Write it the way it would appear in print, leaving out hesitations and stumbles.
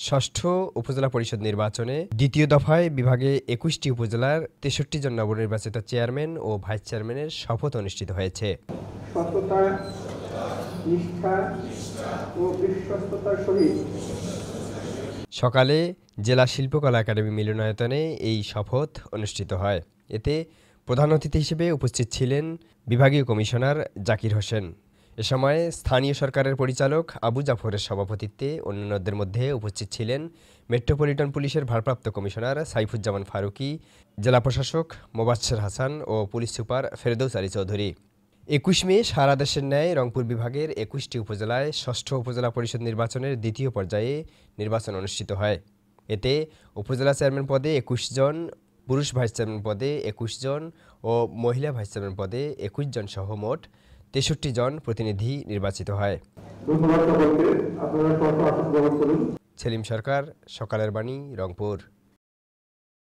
ষষ্ঠ উপজেলা পরিষদ নির্বাচনে দ্বিতীয় দফায় বিভাগে ২১টি উপজেলার ৬৩ জন নবনির্বাচিত চেয়ারম্যান ও ভাইস চেয়ারম্যানের শপথ অনুষ্ঠিত হয়েছে। সততা, নিষ্ঠা ও বিশ্বস্ততার সহিত সকালে জেলা শিল্পকলা একাডেমি মিলনায়তনে এই শপথ অনুষ্ঠিত হয়। এতে প্রধান অতিথি হিসেবে উপস্থিত ছিলেন বিভাগীয় কমিশনার জাকির হোসেন। এ সময় স্থানীয় সরকারের পরিচালক আবু জাফরের সভাপতিত্বে অন্যান্যদের মধ্যে উপস্থিত ছিলেন মেট্রোপলিটন পুলিশের ভারপ্রাপ্ত কমিশনার সাইফুজ্জামান ফারুকী, জেলা প্রশাসক মোবাশ্বের হাসান ও পুলিশ সুপার ফেরদৌস আলী চৌধুরী। ২১ মে সারা দেশের ন্যায় রংপুর বিভাগের ২১টি উপজেলায় ষষ্ঠ উপজেলা পরিষদ নির্বাচনের দ্বিতীয় পর্যায়ে নির্বাচন অনুষ্ঠিত হয়। এতে উপজেলা চেয়ারম্যান পদে ২১ জন, পুরুষ ভাইস চেয়ারম্যান পদে ২১ জন ও মহিলা ভাইস চেয়ারম্যান পদে ২১ জন সহ মোট ৬৩ জন প্রতিনিধি নির্বাচিত হয়। সেলিম সরকার, সকালের বাণী, রংপুর।